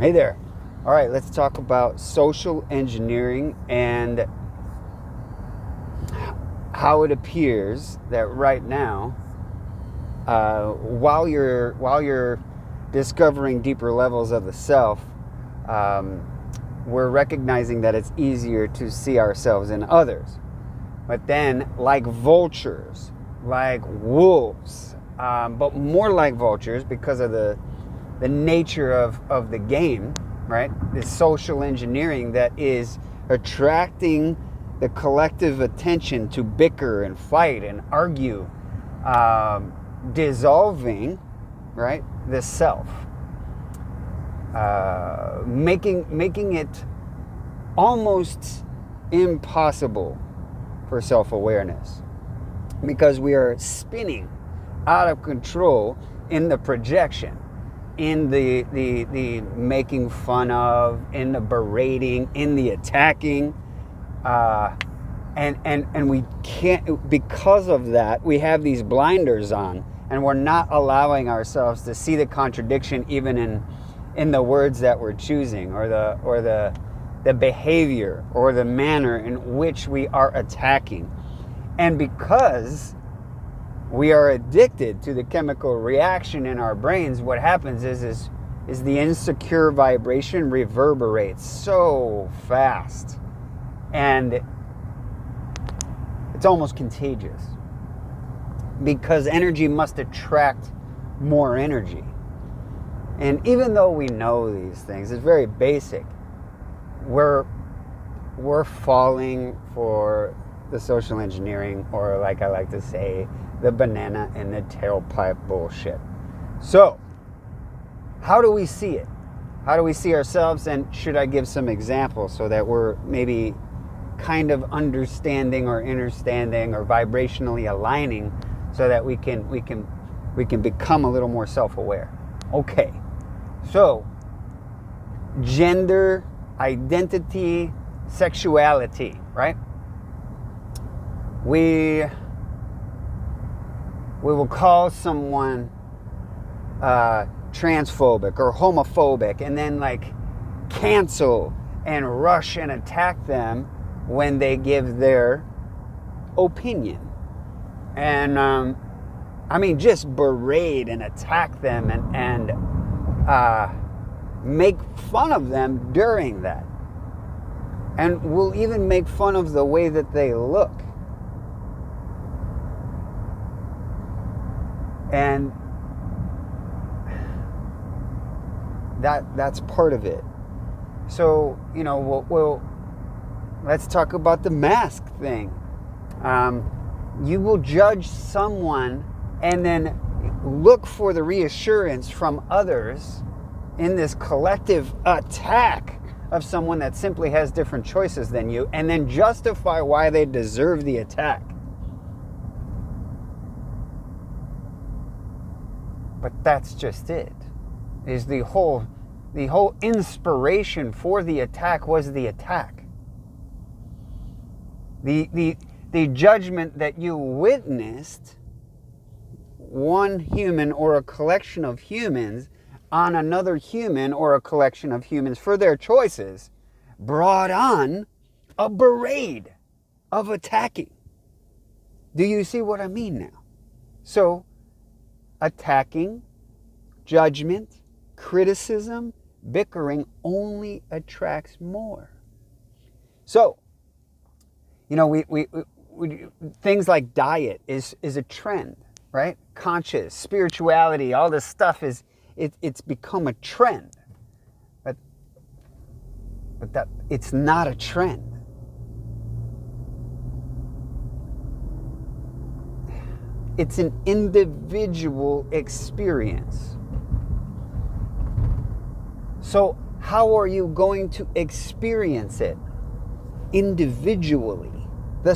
Hey there. All right, let's talk about social engineering and how it appears that right now, while you're discovering deeper levels of the self, we're recognizing that it's easier to see ourselves in others. But then, like vultures, like wolves, but more like vultures because of the nature of the game, right? This social engineering that is attracting the collective attention to bicker and fight and argue, dissolving, right, the self, making it almost impossible for self-awareness, because we are spinning out of control in the projection, in the making fun of, in the berating, in the attacking, and we can't, because of that, we have these blinders on, and we're not allowing ourselves to see the contradiction even in the words that we're choosing, or the behavior or the manner in which we are attacking. And because we are addicted to the chemical reaction in our brains, what happens is the insecure vibration reverberates so fast, and it's almost contagious, because energy must attract more energy. And even though we know these things, it's very basic, we're falling for the social engineering, or like I like to say, the banana in the tailpipe bullshit. So, how do we see it? How do we see ourselves? And should I give some examples so that we're maybe kind of understanding or understanding or vibrationally aligning, so that we can become a little more self-aware? Okay. So, gender, identity, sexuality, right? We will call someone transphobic or homophobic, and then like cancel and rush and attack them when they give their opinion. And just berate and attack them and make fun of them during that. And we'll even make fun of the way that they look. And that's part of it. So, we'll let's talk about the mask thing. You will judge someone and then look for the reassurance from others in this collective attack of someone that simply has different choices than you, and then justify why they deserve the attack. But that's just it. Is the whole inspiration for the attack was the attack. The judgment that you witnessed, one human or a collection of humans on another human or a collection of humans for their choices, brought on a parade of attacking. Do you see what I mean now? So, attacking, judgment, criticism, bickering only attracts more. So, we things like diet is a trend, right? Conscious, spirituality, all this stuff it's become a trend. But that it's not a trend. It's an individual experience. So how are you going to experience it? Individually. The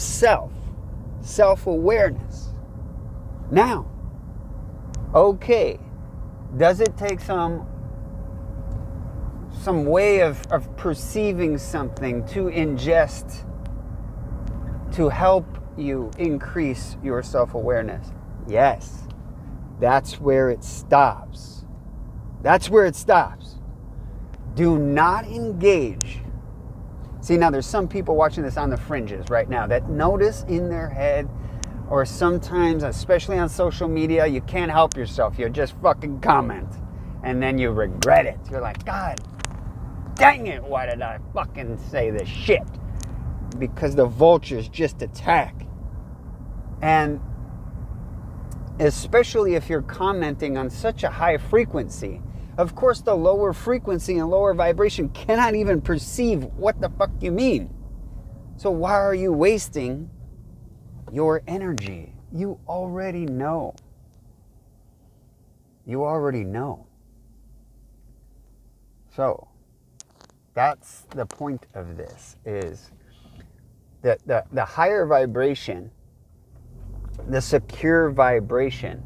self-awareness. Now, okay, does it take some way of perceiving something to ingest to help you increase your self-awareness? Yes. That's where it stops. Do not engage. See, now there's some people watching this on the fringes right now that notice in their head, or sometimes, especially on social media, you can't help yourself. You just fucking comment. And then you regret it. You're like, God dang it, why did I fucking say this shit? Because the vultures just attack. And especially if you're commenting on such a high frequency, of course the lower frequency and lower vibration cannot even perceive what the fuck you mean. So why are you wasting your energy? You already know. You already know. So that's the point of this, is that the higher vibration, the secure vibration,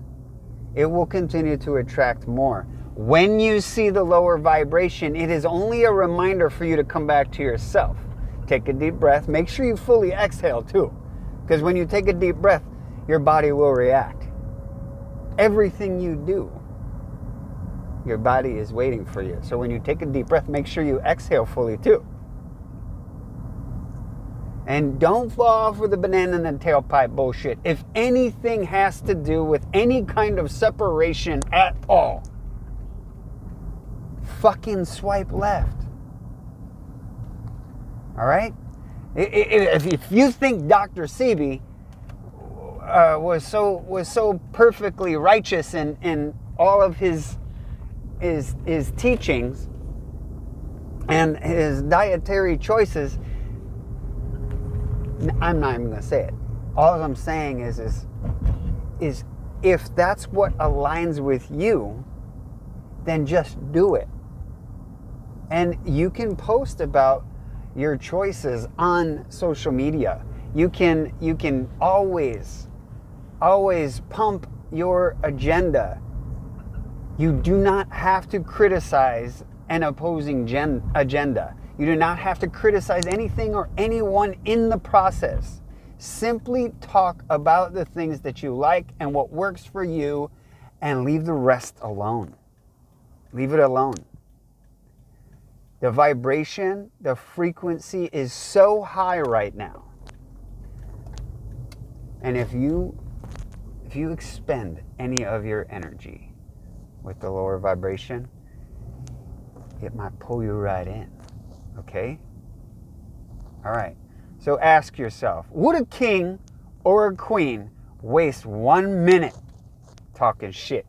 it will continue to attract more. When you see the lower vibration, it is only a reminder for you to come back to yourself. Take a deep breath. Make sure you fully exhale too. Because when you take a deep breath, your body will react. Everything you do, your body is waiting for you. So when you take a deep breath, make sure you exhale fully too. And don't fall off with the banana in the tailpipe bullshit. If anything has to do with any kind of separation at all, fucking swipe left. All right? If you think Dr. Sebi was so perfectly righteous in all of his teachings and his dietary choices, I'm not even going to say it. All I'm saying is if that's what aligns with you, then just do it. And you can post about your choices on social media. You can always pump your agenda. You do not have to criticize an opposing agenda. You do not have to criticize anything or anyone in the process. Simply talk about the things that you like and what works for you, and leave the rest alone. Leave it alone. The vibration, the frequency is so high right now. And if you expend any of your energy with the lower vibration, it might pull you right in. Okay? All right. So ask yourself, would a king or a queen waste 1 minute talking shit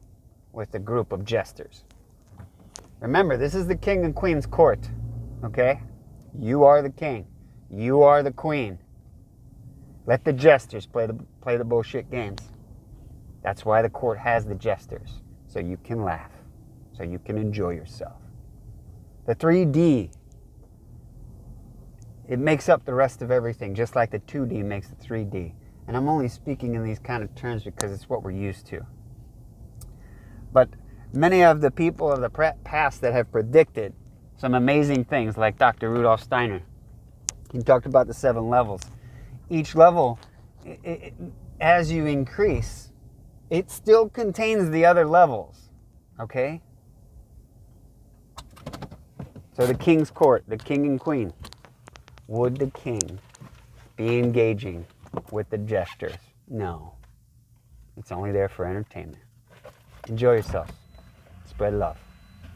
with a group of jesters? Remember, this is the king and queen's court. Okay? You are the king. You are the queen. Let the jesters play the bullshit games. That's why the court has the jesters. So you can laugh. So you can enjoy yourself. The 3D, it makes up the rest of everything, just like the 2D makes the 3D. And I'm only speaking in these kind of terms because it's what we're used to. But many of the people of the past that have predicted some amazing things, like Dr. Rudolf Steiner, he talked about the 7 levels. Each level, as you increase, it still contains the other levels. Okay? So the king's court, the king and queen. Would the king be engaging with the jesters? No. It's only there for entertainment. Enjoy yourself. Spread love.